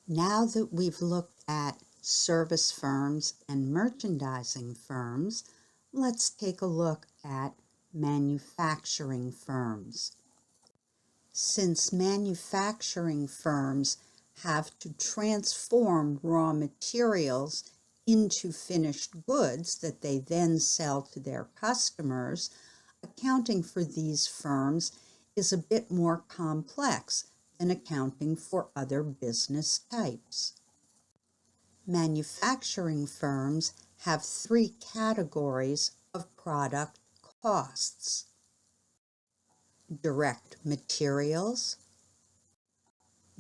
Now that we've looked at service firms and merchandising firms, let's take a look at manufacturing firms. Since manufacturing firms have to transform raw materials into finished goods that they then sell to their customers, accounting for these firms is a bit more complex than accounting for other business types. Manufacturing firms have three categories of product costs: direct materials,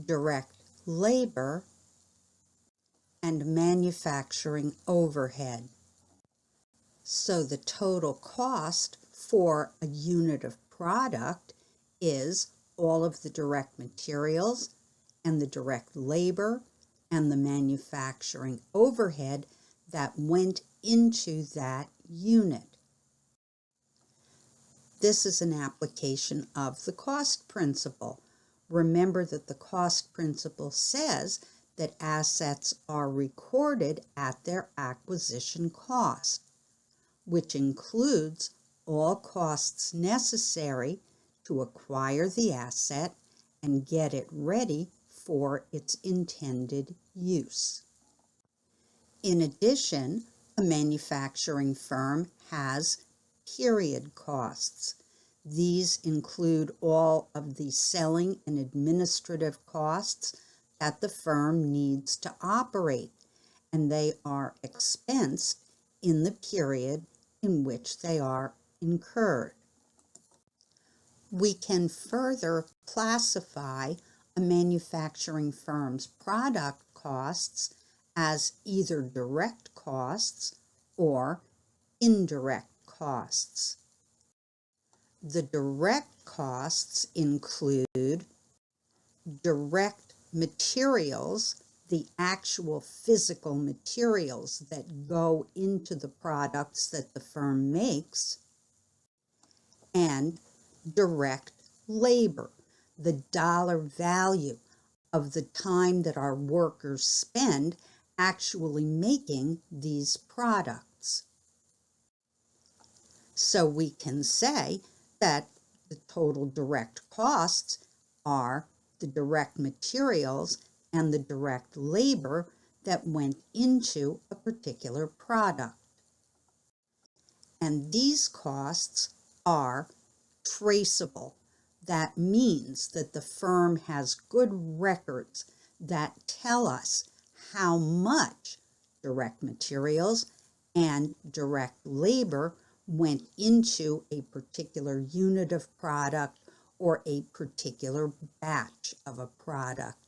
direct labor, and manufacturing overhead. So the total cost for a unit of product is all of the direct materials and the direct labor and the manufacturing overhead that went into that unit. This is an application of the cost principle. Remember that the cost principle says that assets are recorded at their acquisition cost, which includes all costs necessary to acquire the asset and get it ready for its intended use. In addition, a manufacturing firm has period costs. These include all of the selling and administrative costs that the firm needs to operate, and they are expensed in the period in which they are incurred. We can further classify a manufacturing firm's product costs as either direct costs or indirect costs. The direct costs include direct materials, the actual physical materials that go into the products that the firm makes, and direct labor, the dollar value of the time that our workers spend actually making these products. So we can say that the total direct costs are the direct materials and the direct labor that went into a particular product. And these costs are traceable. That means that the firm has good records that tell us how much direct materials and direct labor went into a particular unit of product or a particular batch of a product.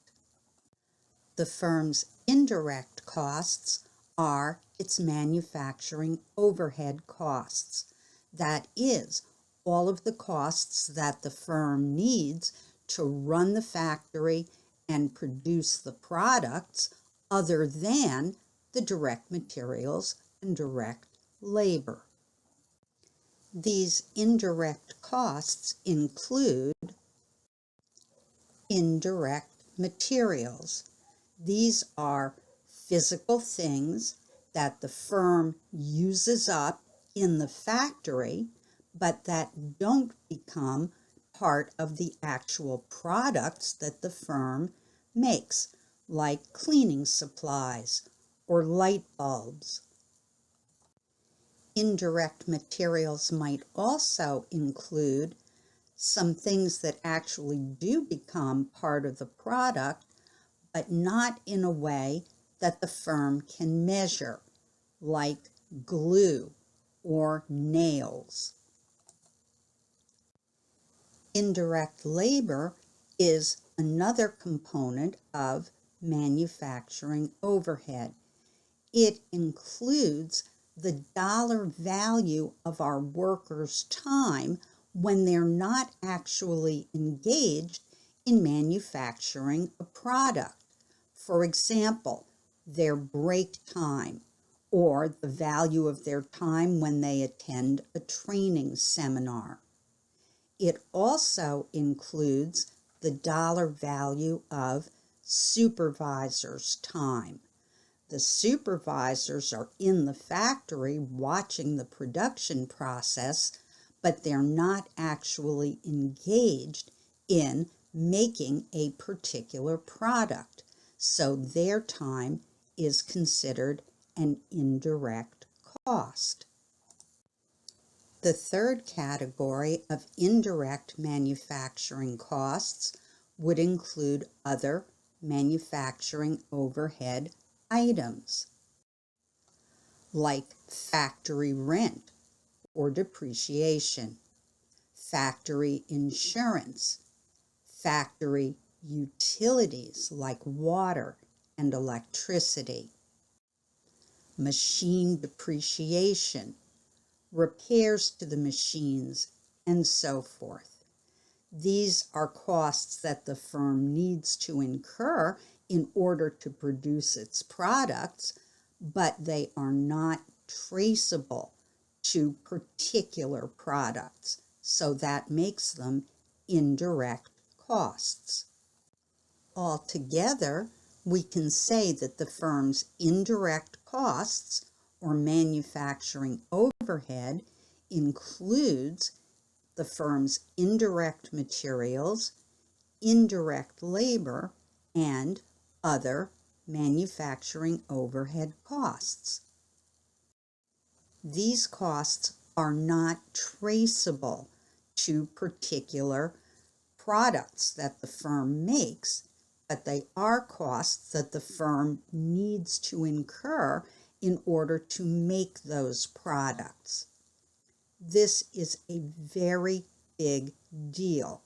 The firm's indirect costs are its manufacturing overhead costs. That is, all of the costs that the firm needs to run the factory and produce the products other than the direct materials and direct labor. These indirect costs include indirect materials. These are physical things that the firm uses up in the factory, but that don't become part of the actual products that the firm makes, like cleaning supplies or light bulbs. Indirect materials might also include some things that actually do become part of the product, but not in a way that the firm can measure, like glue or nails. Indirect labor is another component of manufacturing overhead. It includes the dollar value of our workers' time when they're not actually engaged in manufacturing a product. For example, their break time or the value of their time when they attend a training seminar. It also includes the dollar value of supervisors' time. The supervisors are in the factory watching the production process, but they're not actually engaged in making a particular product. So their time is considered an indirect cost. The third category of indirect manufacturing costs would include other manufacturing overhead items, like factory rent or depreciation, factory insurance, factory utilities like water and electricity, machine depreciation, repairs to the machines, and so forth. These are costs that the firm needs to incur in order to produce its products, but they are not traceable to particular products, so that makes them indirect costs. Altogether, we can say that the firm's indirect costs or manufacturing overhead includes the firm's indirect materials, indirect labor, and other manufacturing overhead costs. These costs are not traceable to particular products that the firm makes, but they are costs that the firm needs to incur in order to make those products. This is a very big deal,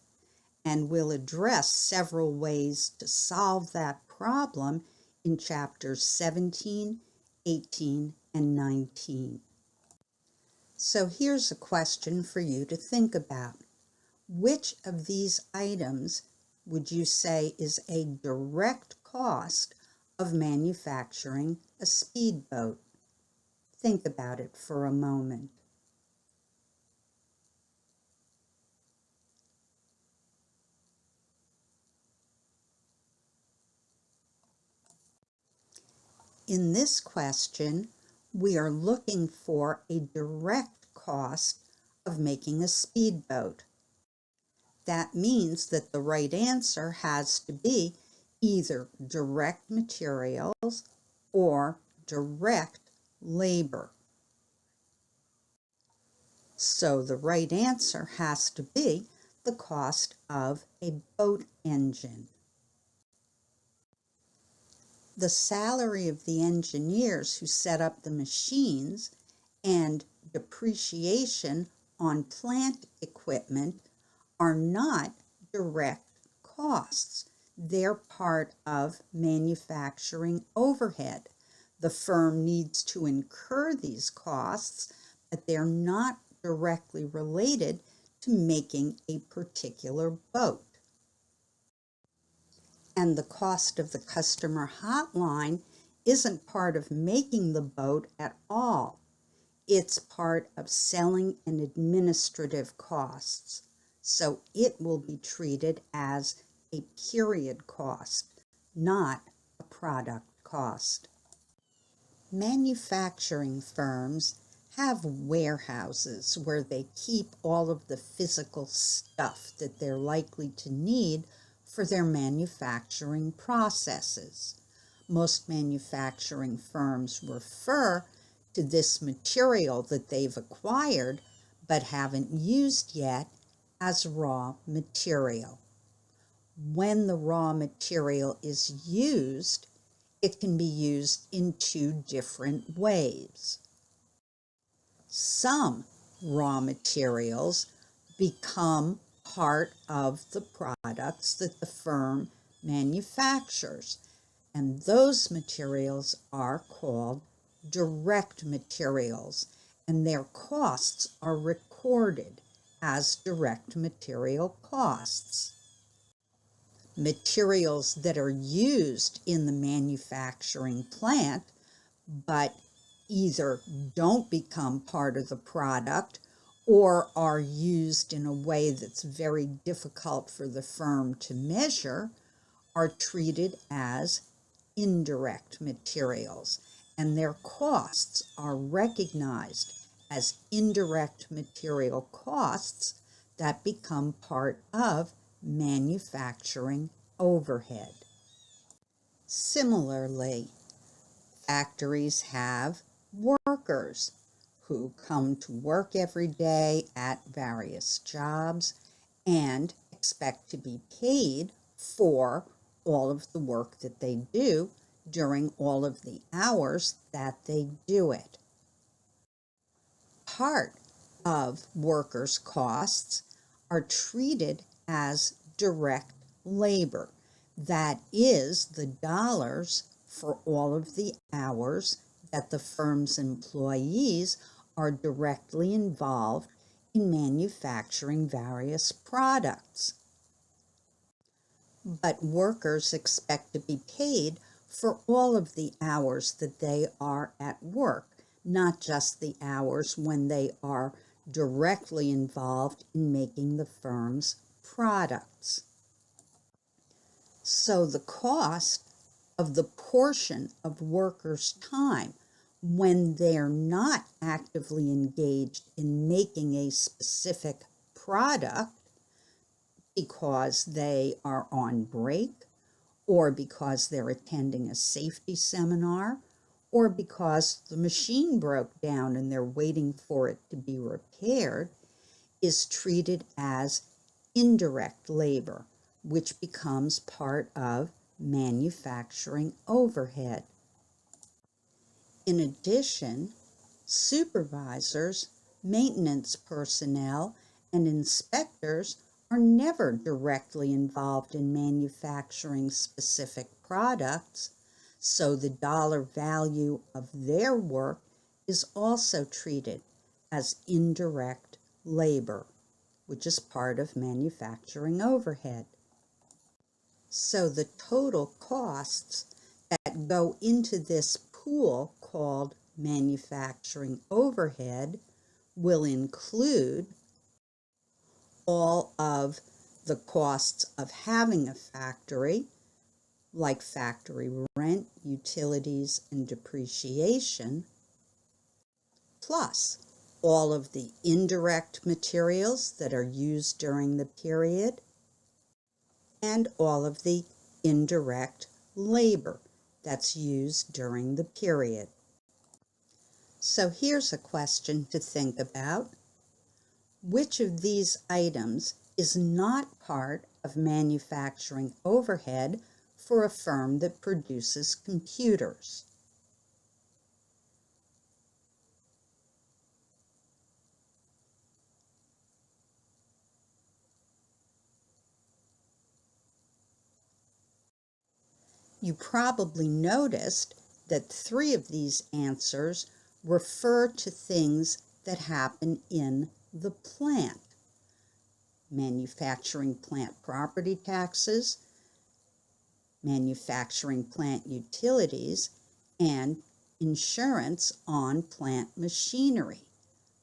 and we'll address several ways to solve that problem in chapters 17, 18, and 19. So here's a question for you to think about. Which of these items would you say is a direct cost of manufacturing a speedboat? Think about it for a moment. In this question, we are looking for a direct cost of making a speedboat. That means that the right answer has to be either direct materials or direct labor. So the right answer has to be the cost of a boat engine. The salary of the engineers who set up the machines and depreciation on plant equipment are not direct costs. They're part of manufacturing overhead. The firm needs to incur these costs, but they're not directly related to making a particular boat. And the cost of the customer hotline isn't part of making the boat at all. It's part of selling and administrative costs. So it will be treated as a period cost, not a product cost. Manufacturing firms have warehouses where they keep all of the physical stuff that they're likely to need for their manufacturing processes. Most manufacturing firms refer to this material that they've acquired but haven't used yet as raw material. When the raw material is used, it can be used in two different ways. Some raw materials become part of the products that the firm manufactures, and those materials are called direct materials, and their costs are recorded as direct material costs. Materials that are used in the manufacturing plant but either don't become part of the product or are used in a way that's very difficult for the firm to measure are treated as indirect materials, and their costs are recognized as indirect material costs that become part of manufacturing overhead. Similarly, factories have workers who come to work every day at various jobs and expect to be paid for all of the work that they do during all of the hours that they do it. Part of workers' costs are treated as direct labor. That is the dollars for all of the hours that the firm's employees are directly involved in manufacturing various products. But workers expect to be paid for all of the hours that they are at work, not just the hours when they are directly involved in making the firm's products. So the cost of the portion of workers' time when they're not actively engaged in making a specific product because they are on break, or because they're attending a safety seminar, or because the machine broke down and they're waiting for it to be repaired, is treated as indirect labor, which becomes part of manufacturing overhead. In addition, supervisors, maintenance personnel, and inspectors are never directly involved in manufacturing specific products, so the dollar value of their work is also treated as indirect labor, which is part of manufacturing overhead. So the total costs that go into this pool called manufacturing overhead will include all of the costs of having a factory, like factory rent, utilities, and depreciation, plus all of the indirect materials that are used during the period, and all of the indirect labor that's used during the period. So here's a question to think about. Which of these items is not part of manufacturing overhead for a firm that produces computers? You probably noticed that 3 of these answers refer to things that happen in the plant. Manufacturing plant property taxes, manufacturing plant utilities, and insurance on plant machinery.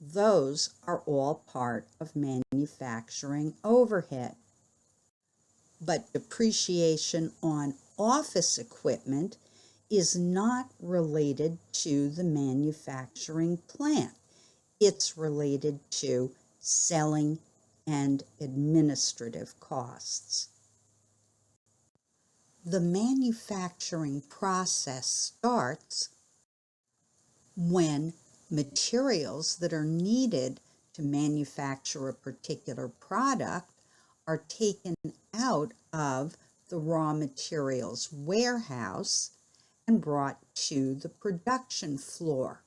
Those are all part of manufacturing overhead. But depreciation on office equipment is not related to the manufacturing plant. It's related to selling and administrative costs. The manufacturing process starts when materials that are needed to manufacture a particular product are taken out of the raw materials warehouse and brought to the production floor,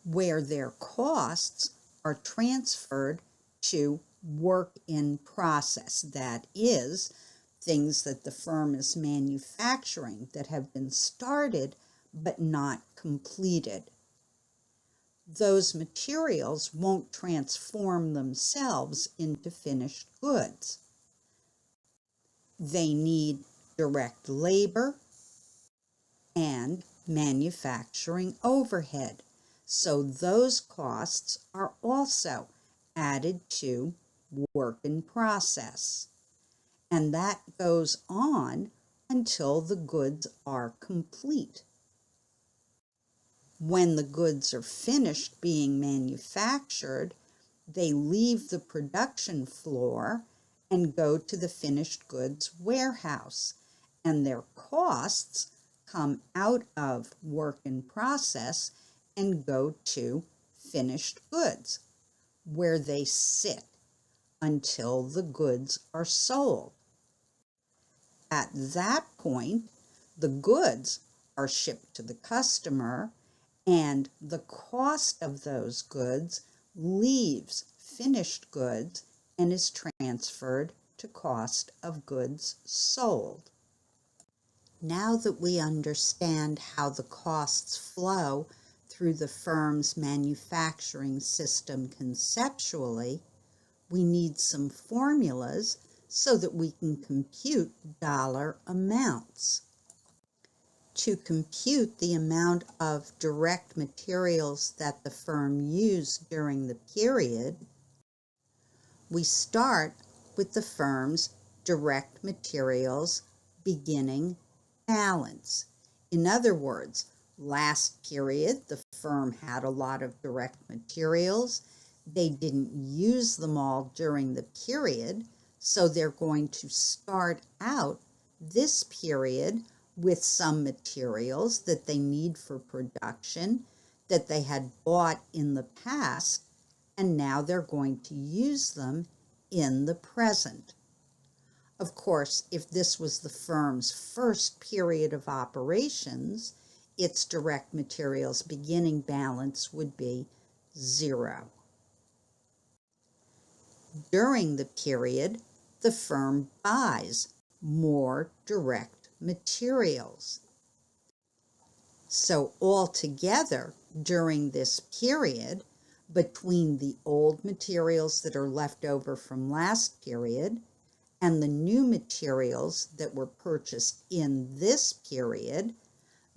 where their costs are transferred to work in process. That is, things that the firm is manufacturing that have been started but not completed. Those materials won't transform themselves into finished goods. They need direct labor and manufacturing overhead. So those costs are also added to work in process. and that goes on until the goods are complete. When the goods are finished being manufactured, they leave the production floor and go to the finished goods warehouse, and their costs come out of work in process and go to finished goods, where they sit until the goods are sold. At that point, the goods are shipped to the customer, and the cost of those goods leaves finished goods and is transferred to cost of goods sold. Now that we understand how the costs flow through the firm's manufacturing system conceptually, we need some formulas so that we can compute dollar amounts. To compute the amount of direct materials that the firm used during the period, we start with the firm's direct materials beginning balance. In other words, last period, the firm had a lot of direct materials. They didn't use them all during the period, so they're going to start out this period with some materials that they need for production that they had bought in the past, and now they're going to use them in the present. Of course, if this was the firm's first period of operations, its direct materials beginning balance would be 0. During the period, the firm buys more direct materials. So altogether, during this period, between the old materials that are left over from last period and the new materials that were purchased in this period,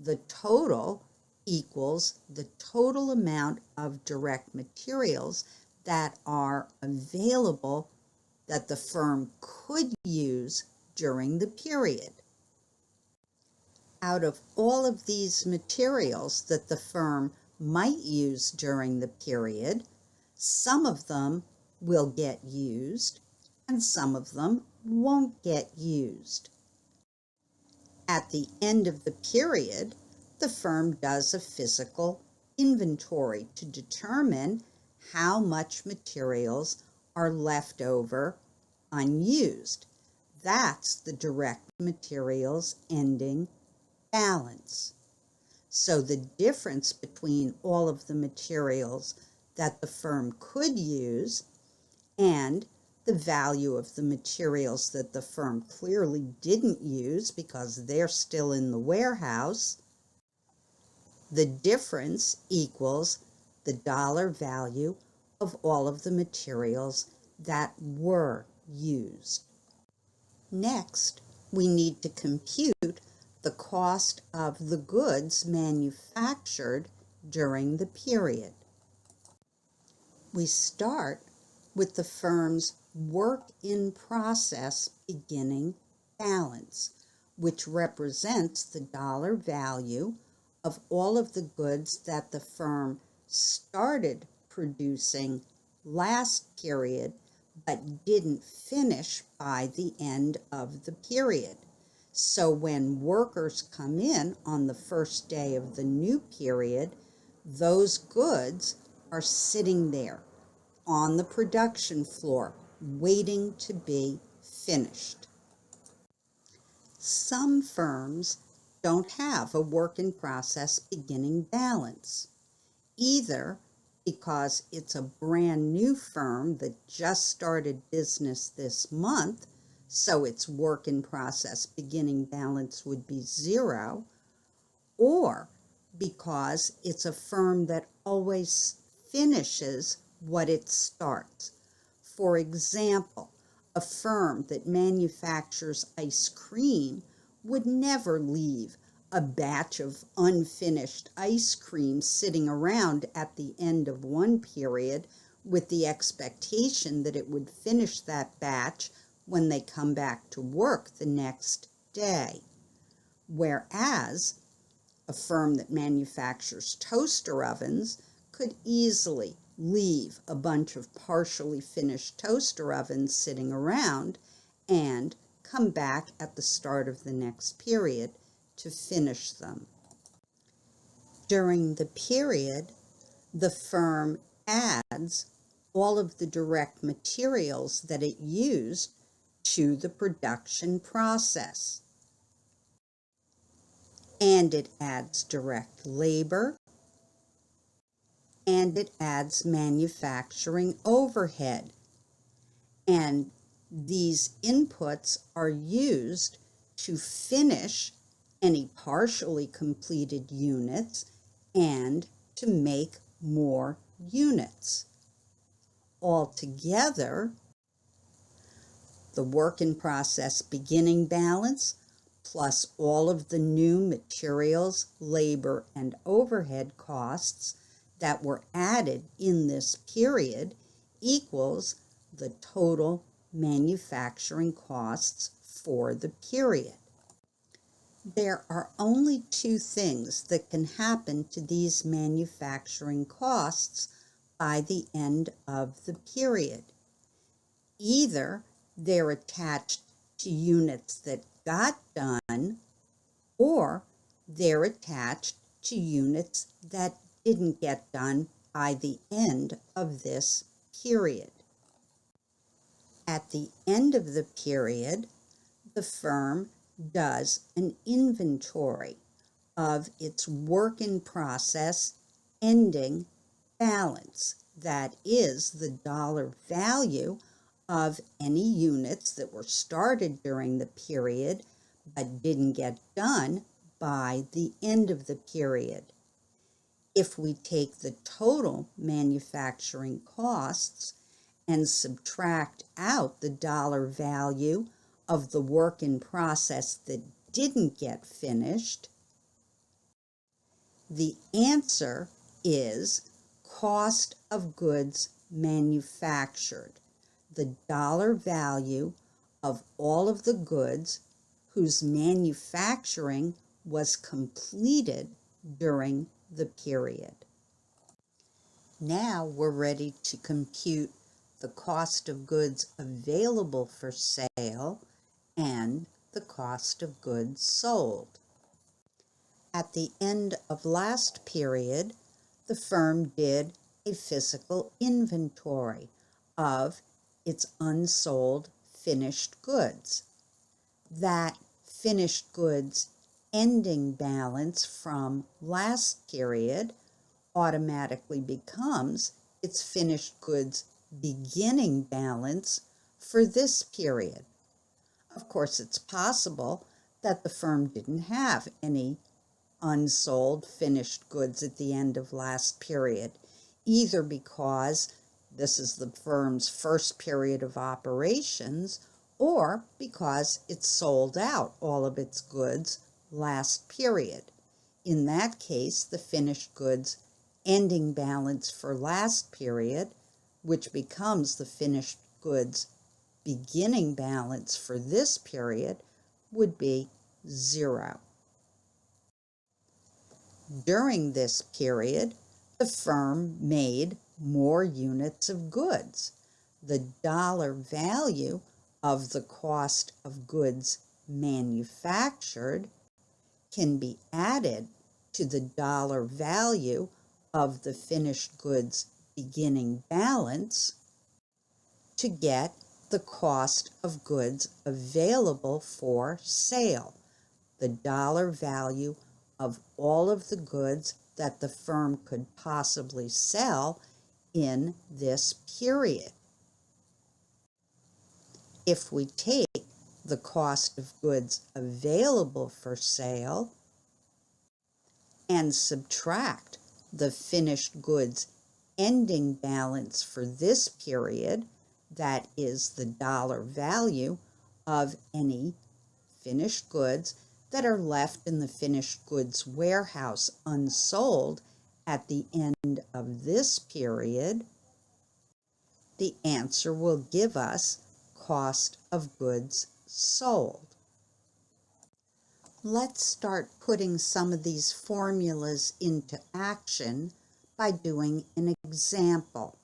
the total equals the total amount of direct materials that are available that the firm could use during the period. Out of all of these materials that the firm might use during the period, some of them will get used and some of them won't get used. At the end of the period, the firm does a physical inventory to determine how much materials are left over unused. That's the direct materials ending balance. So the difference between all of the materials that the firm could use and the value of the materials that the firm clearly didn't use because they're still in the warehouse, the difference equals the dollar value of all of the materials that were used. Next, we need to compute the cost of the goods manufactured during the period. We start with the firm's work in process beginning balance, which represents the dollar value of all of the goods that the firm started producing last period but didn't finish by the end of the period. So when workers come in on the first day of the new period, those goods are sitting there on the production floor, waiting to be finished. Some firms don't have a work in process beginning balance, either because it's a brand new firm that just started business this month, so its work in process beginning balance would be 0, or because it's a firm that always finishes what it starts. For example, a firm that manufactures ice cream would never leave a batch of unfinished ice cream sitting around at the end of one period with the expectation that it would finish that batch when they come back to work the next day. Whereas a firm that manufactures toaster ovens could easily leave a bunch of partially finished toaster ovens sitting around and come back at the start of the next period to finish them. During the period, the firm adds all of the direct materials that it used to the production process. And it adds direct labor, and it adds manufacturing overhead. And these inputs are used to finish any partially completed units and to make more units. Altogether, the work in process beginning balance plus all of the new materials, labor, and overhead costs that were added in this period equals the total manufacturing costs for the period. There are only two things that can happen to these manufacturing costs by the end of the period. Either they're attached to units that got done, or they're attached to units that didn't get done by the end of this period. At the end of the period, the firm does an inventory of its work in process ending balance. That is the dollar value of any units that were started during the period but didn't get done by the end of the period. If we take the total manufacturing costs and subtract out the dollar value of the work in process that didn't get finished, the answer is cost of goods manufactured, the dollar value of all of the goods whose manufacturing was completed during the period. Now we're ready to compute the cost of goods available for sale and the cost of goods sold. At the end of last period, the firm did a physical inventory of its unsold finished goods. That finished goods ending balance from last period automatically becomes its finished goods beginning balance for this period. Of course, it's possible that the firm didn't have any unsold finished goods at the end of last period, either because this is the firm's first period of operations or because it sold out all of its goods last period. In that case, the finished goods ending balance for last period, which becomes the finished goods beginning balance for this period, would be 0. During this period, the firm made more units of goods. The dollar value of the cost of goods manufactured can be added to the dollar value of the finished goods beginning balance to get the cost of goods available for sale, the dollar value of all of the goods that the firm could possibly sell in this period. If we take the cost of goods available for sale and subtract the finished goods ending balance for this period, that is the dollar value of any finished goods that are left in the finished goods warehouse unsold at the end of this period, the answer will give us cost of goods sold. Let's start putting some of these formulas into action by doing an example.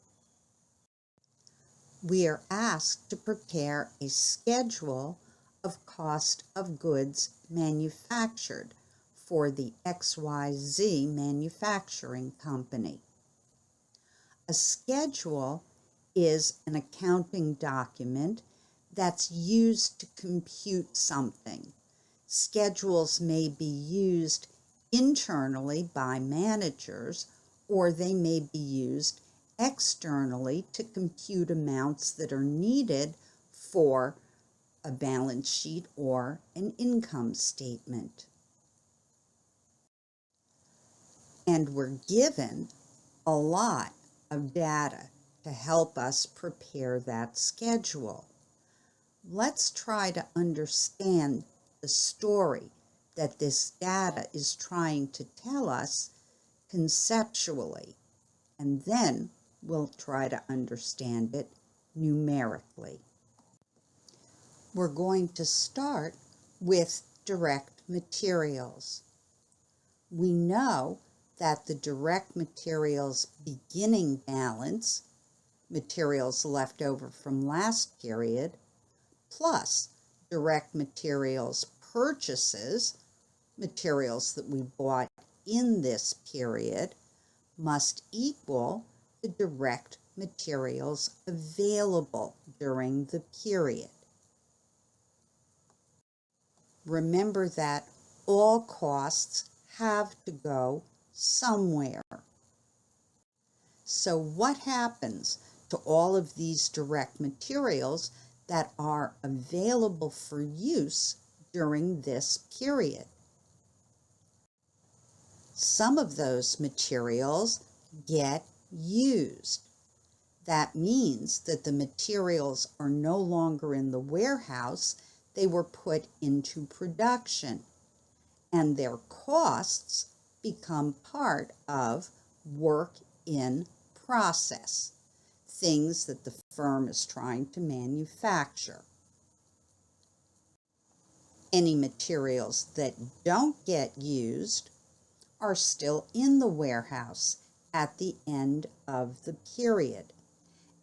We are asked to prepare a schedule of cost of goods manufactured for the XYZ manufacturing company. A schedule is an accounting document that's used to compute something. Schedules may be used internally by managers, or they may be used externally to compute amounts that are needed for a balance sheet or an income statement. And we're given a lot of data to help us prepare that schedule. Let's try to understand the story that this data is trying to tell us conceptually, and then we'll try to understand it numerically. We're going to start with direct materials. We know that the direct materials beginning balance, materials left over from last period, plus direct materials purchases, materials that we bought in this period, must equal the direct materials available during the period. Remember that all costs have to go somewhere. So what happens to all of these direct materials that are available for use during this period? Some of those materials get used. That means that the materials are no longer in the warehouse, they were put into production, and their costs become part of work in process, things that the firm is trying to manufacture. Any materials that don't get used are still in the warehouse at the end of the period,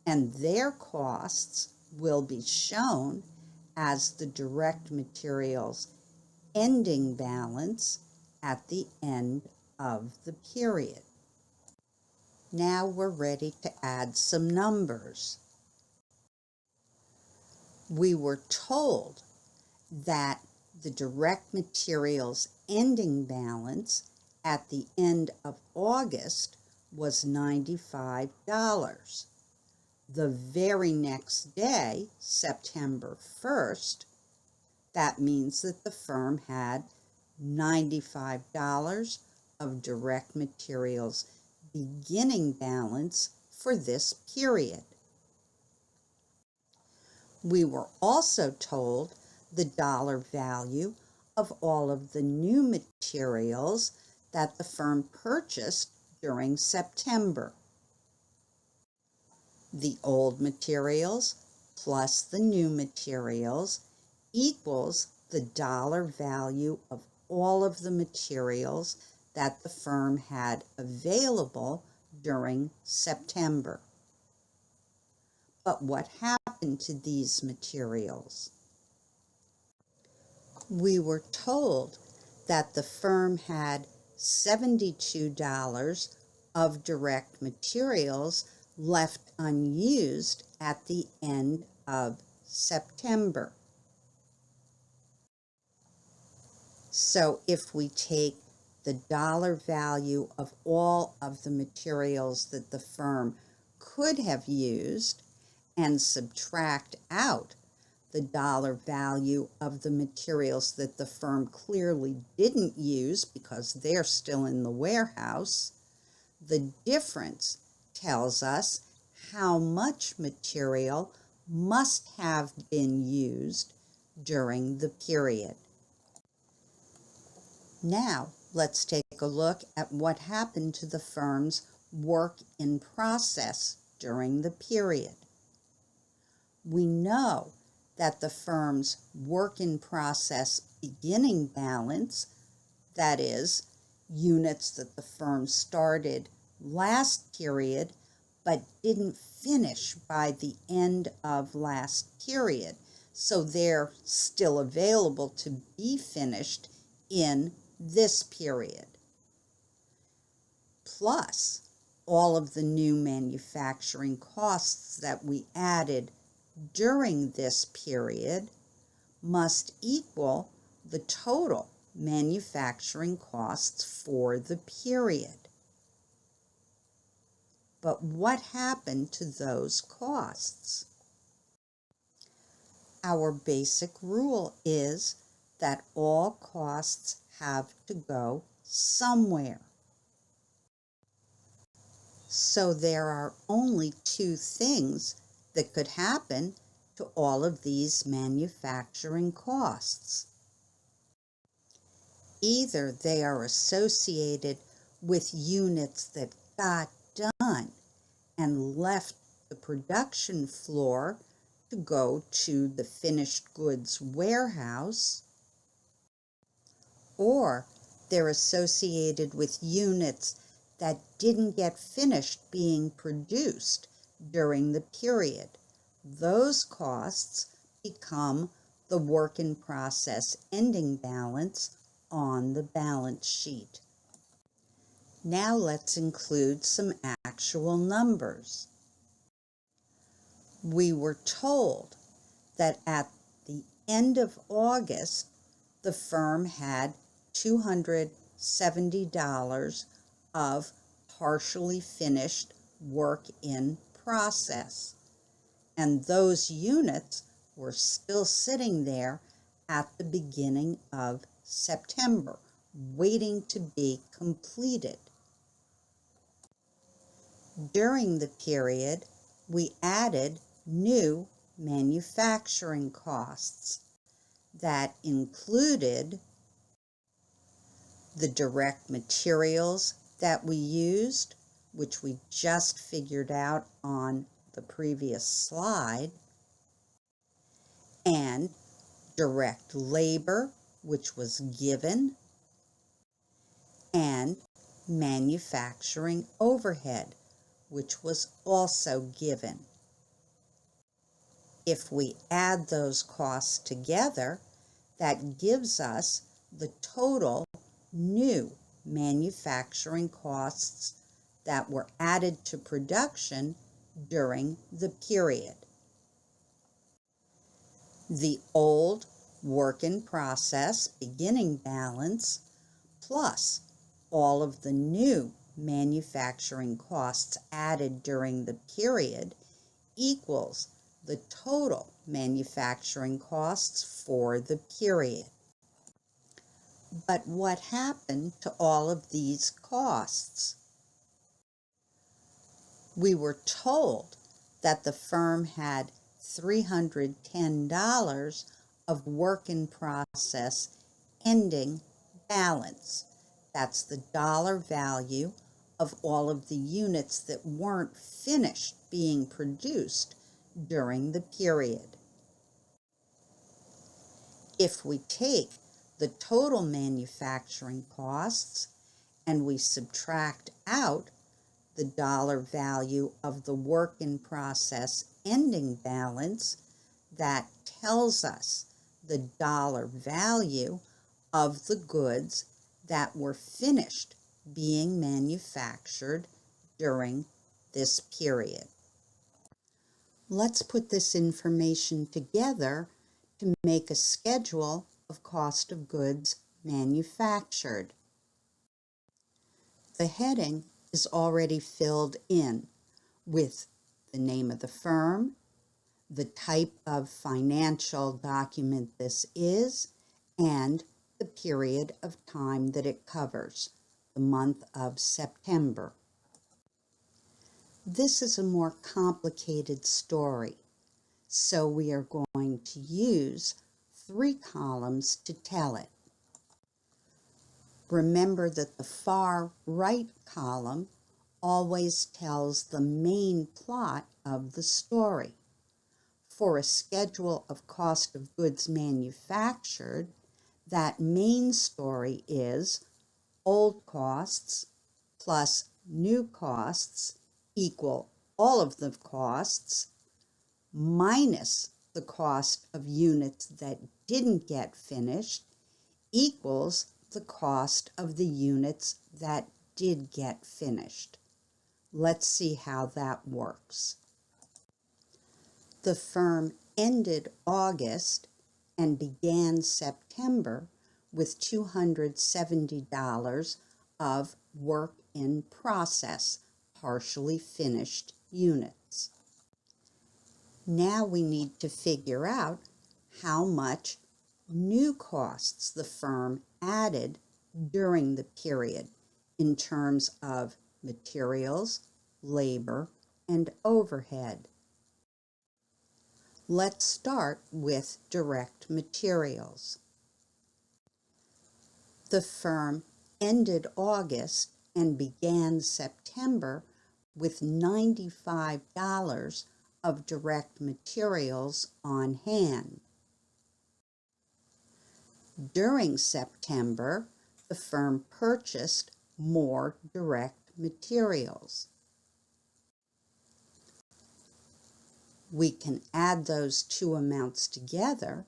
and their costs will be shown as the direct materials ending balance at the end of the period. Now we're ready to add some numbers. We were told that the direct materials ending balance at the end of August was $95. The very next day, September 1st, that means that the firm had $95 of direct materials beginning balance for this period. We were also told the dollar value of all of the new materials that the firm purchased during September. The old materials plus the new materials equals the dollar value of all of the materials that the firm had available during September. But what happened to these materials? We were told that the firm had $72 of direct materials left unused at the end of September. So if we take the dollar value of all of the materials that the firm could have used and subtract out the dollar value of the materials that the firm clearly didn't use because they're still in the warehouse, the difference tells us how much material must have been used during the period. Now, let's take a look at what happened to the firm's work in process during the period. We know that the firm's work in process beginning balance, that is, units that the firm started last period but didn't finish by the end of last period, so they're still available to be finished in this period, plus all of the new manufacturing costs that we added during this period must equal the total manufacturing costs for the period. But what happened to those costs? Our basic rule is that all costs have to go somewhere. So there are only two things that could happen to all of these manufacturing costs. Either they are associated with units that got done and left the production floor to go to the finished goods warehouse, or they're associated with units that didn't get finished being produced during the period. Those costs become the work in process ending balance on the balance sheet. Now let's include some actual numbers. We were told that at the end of August, the firm had $270 of partially finished work in process. And those units were still sitting there at the beginning of September, waiting to be completed. During the period, we added new manufacturing costs that included the direct materials that we used, which we just figured out on the previous slide, and direct labor, which was given, and manufacturing overhead, which was also given. If we add those costs together, that gives us the total new manufacturing costs that were added to production during the period. The old work in process beginning balance plus all of the new manufacturing costs added during the period equals the total manufacturing costs for the period. But what happened to all of these costs? We were told that the firm had $310 of work in process ending balance. That's the dollar value of all of the units that weren't finished being produced during the period. If we take the total manufacturing costs and we subtract out the dollar value of the work in process ending balance, that tells us the dollar value of the goods that were finished being manufactured during this period. Let's put this information together to make a schedule of cost of goods manufactured. The heading is already filled in with the name of the firm, the type of financial document this is, and the period of time that it covers, the month of September. This is a more complicated story, so we are going to use 3 columns to tell it. Remember that the far right column always tells the main plot of the story. for a schedule of cost of goods manufactured, that main story is old costs plus new costs equal all of the costs minus the cost of units that didn't get finished equals the cost of the units that did get finished. Let's see how that works. The firm ended August and began September with $270 of work in process, partially finished units. Now we need to figure out how much new costs the firm added during the period in terms of materials, labor, and overhead. Let's start with direct materials. The firm ended August and began September with $95 of direct materials on hand. During September, the firm purchased more direct materials. We can add those two amounts together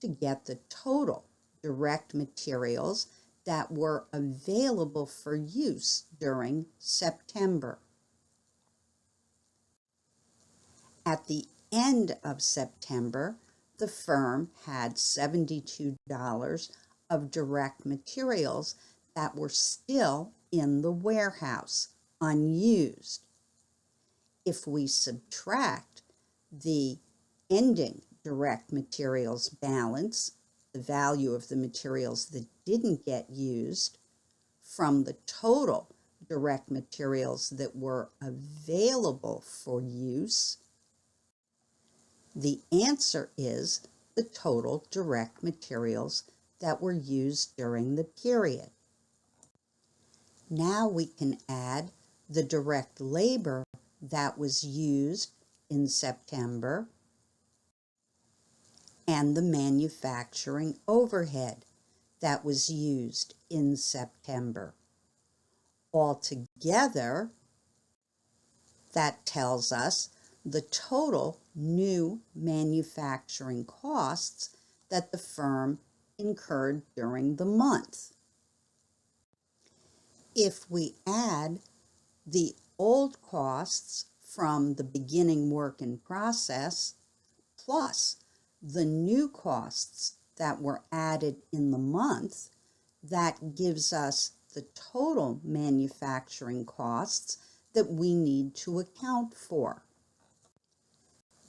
to get the total direct materials that were available for use during September. At the end of September, the firm had $72 of direct materials that were still in the warehouse, unused. If we subtract the ending direct materials balance, the value of the materials that didn't get used, from the total direct materials that were available for use, the answer is the total direct materials that were used during the period. Now we can add the direct labor that was used in September and the manufacturing overhead that was used in September. Altogether, that tells us the total new manufacturing costs that the firm incurred during the month. If we add the old costs from the beginning work in process plus the new costs that were added in the month, that gives us the total manufacturing costs that we need to account for.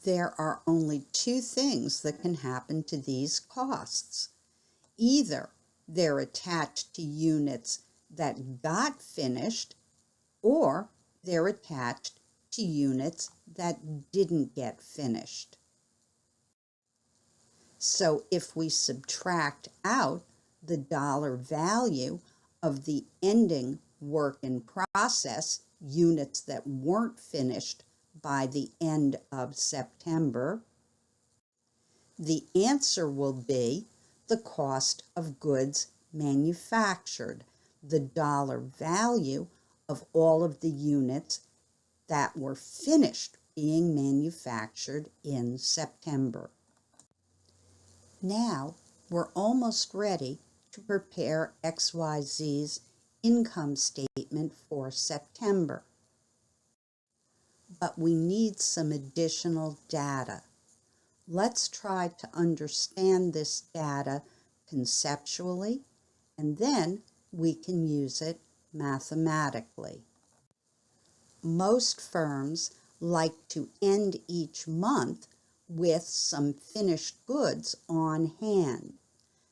There are only two things that can happen to these costs. Either they're attached to units that got finished, or they're attached to units that didn't get finished. So if we subtract out the dollar value of the ending work in process units that weren't finished by the end of September, the answer will be the cost of goods manufactured, the dollar value of all of the units that were finished being manufactured in September. Now we're almost ready to prepare XYZ's income statement for September. But we need some additional data. Let's try to understand this data conceptually, and then we can use it mathematically. Most firms like to end each month with some finished goods on hand.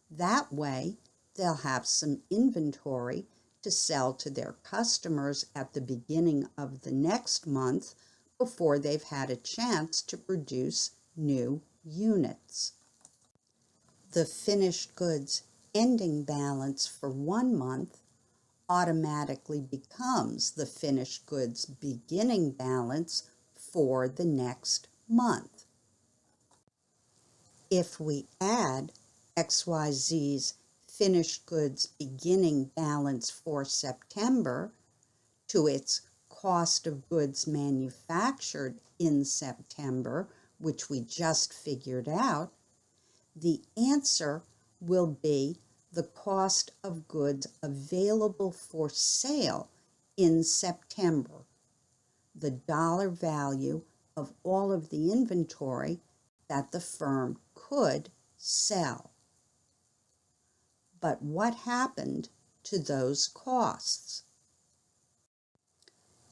That way, they'll have some inventory to sell to their customers at the beginning of the next month before they've had a chance to produce new units. The finished goods ending balance for 1 month automatically becomes the finished goods beginning balance for the next month. If we add XYZ's finished goods beginning balance for September to its cost of goods manufactured in September, which we just figured out, the answer will be the cost of goods available for sale in September, the dollar value of all of the inventory that the firm could sell. But what happened to those costs?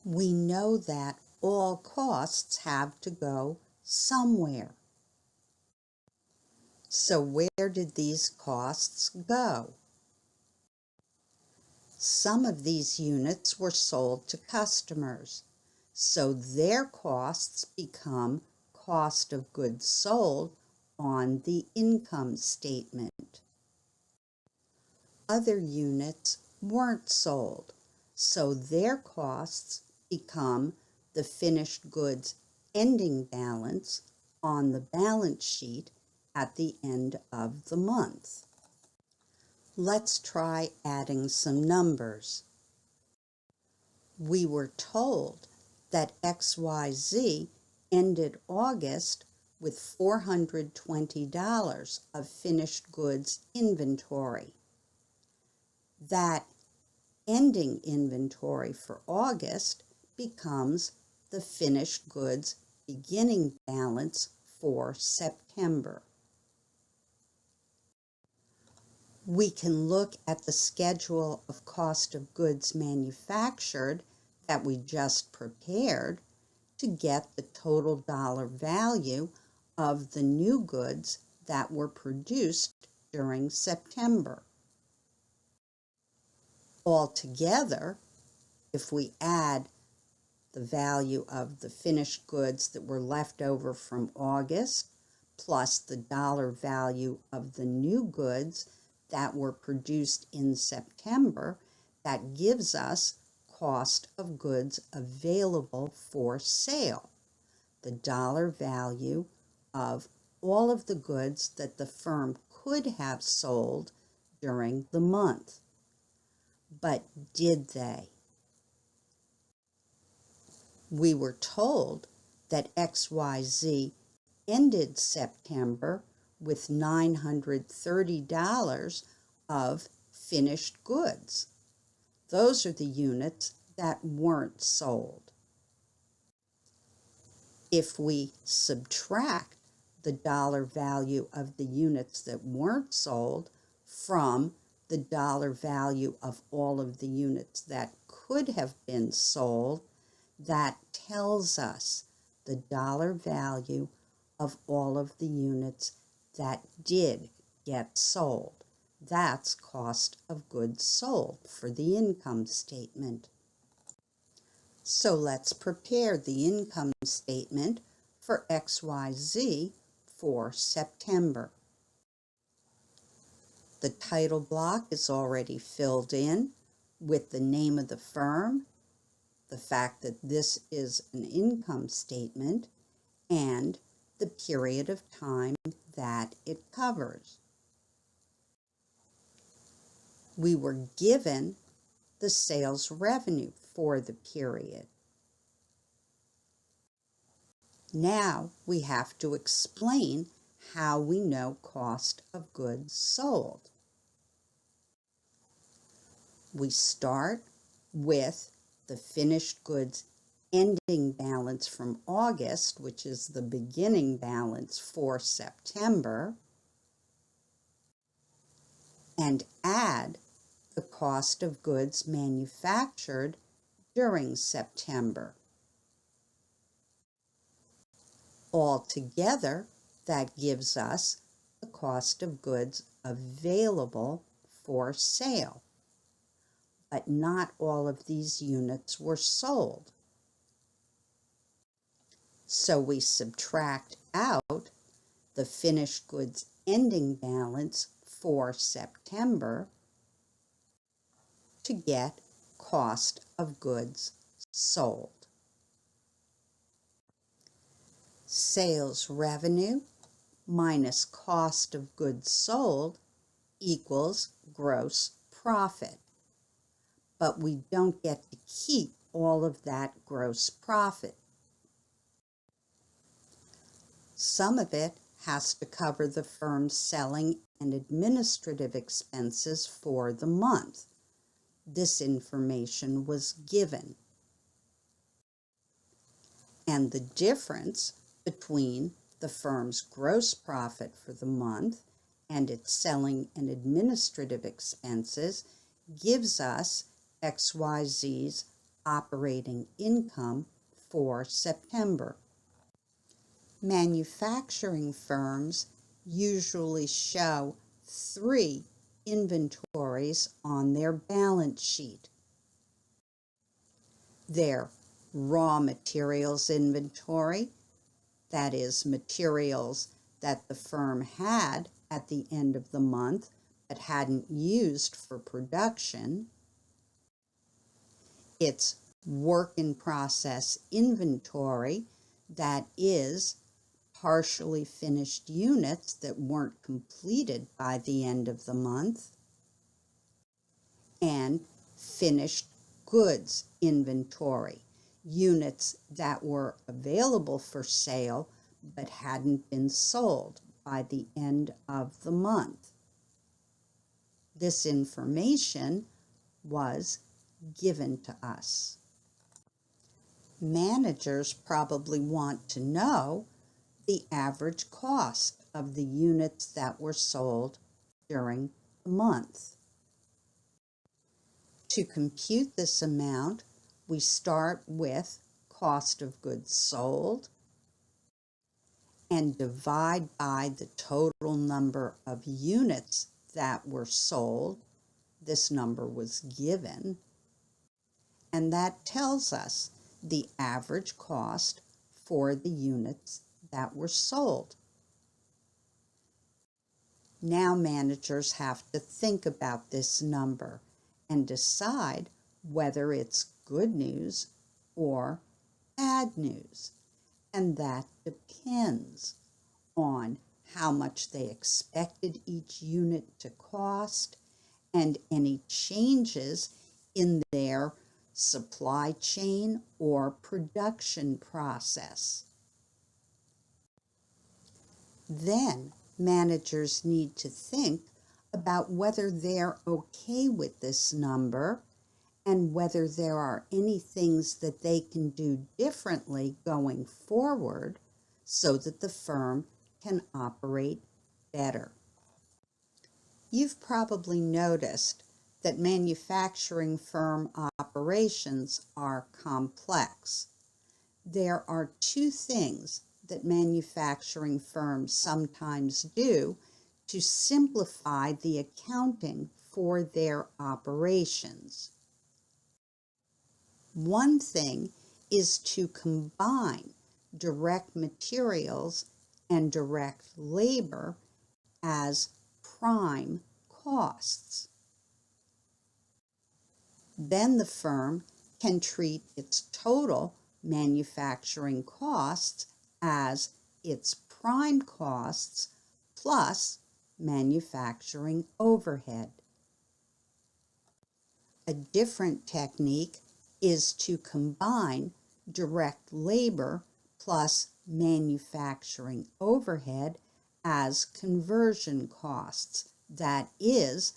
We know that all costs have to go somewhere. So where did these costs go? Some of these units were sold to customers, so their costs become cost of goods sold on the income statement. Other units weren't sold, so their costs become the finished goods ending balance on the balance sheet at the end of the month. Let's try adding some numbers. We were told that XYZ ended August with $420 of finished goods inventory. That ending inventory for August becomes the finished goods beginning balance for September. We can look at the schedule of cost of goods manufactured that we just prepared to get the total dollar value of the new goods that were produced during September. Altogether, if we add the value of the finished goods that were left over from August plus the dollar value of the new goods that were produced in September, that gives us cost of goods available for sale, the dollar value of all of the goods that the firm could have sold during the month. But did they? We were told that XYZ ended September with $930 of finished goods. Those are the units that weren't sold. If we subtract the dollar value of the units that weren't sold from the dollar value of all of the units that could have been sold, that tells us the dollar value of all of the units that did get sold. That's cost of goods sold for the income statement. So let's prepare the income statement for XYZ for September. The title block is already filled in with the name of the firm, the fact that this is an income statement, and the period of time that it covers. We were given the sales revenue for the period. Now we have to explain how we know cost of goods sold. We start with the finished goods ending balance from August, which is the beginning balance for September, and add the cost of goods manufactured during September. Altogether, that gives us the cost of goods available for sale. But not all of these units were sold. So we subtract out the finished goods ending balance for September to get cost of goods sold. Sales revenue minus cost of goods sold equals gross profit. But we don't get to keep all of that gross profit. Some of it has to cover the firm's selling and administrative expenses for the month. This information was given. And the difference between the firm's gross profit for the month and its selling and administrative expenses gives us XYZ's operating income for September. Manufacturing firms usually show 3 inventories on their balance sheet. Their raw materials inventory, that is, materials that the firm had at the end of the month but hadn't used for production. Its work in process inventory, that is, partially finished units that weren't completed by the end of the month, and finished goods inventory, units that were available for sale but hadn't been sold by the end of the month. This information was given to us. Managers probably want to know the average cost of the units that were sold during the month. To compute this amount, we start with cost of goods sold and divide by the total number of units that were sold. This number was given, and that tells us the average cost for the units that were sold. Now managers have to think about this number and decide whether it's good news or bad news. And that depends on how much they expected each unit to cost and any changes in their supply chain or production process. Then managers need to think about whether they're okay with this number and whether there are any things that they can do differently going forward so that the firm can operate better. You've probably noticed that manufacturing firm operations are complex. There are 2 things that manufacturing firms sometimes do to simplify the accounting for their operations. One thing is to combine direct materials and direct labor as prime costs. Then the firm can treat its total manufacturing costs as its prime costs plus manufacturing overhead. A different technique is to combine direct labor plus manufacturing overhead as conversion costs, that is,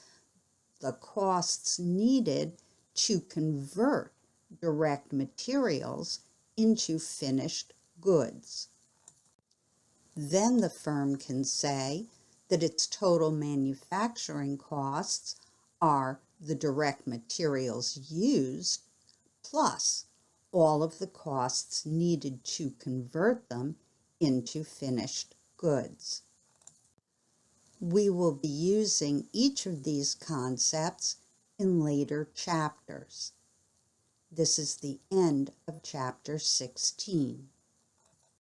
the costs needed to convert direct materials into finished goods. Then the firm can say that its total manufacturing costs are the direct materials used plus all of the costs needed to convert them into finished goods. We will be using each of these concepts in later chapters. This is the end of chapter 16.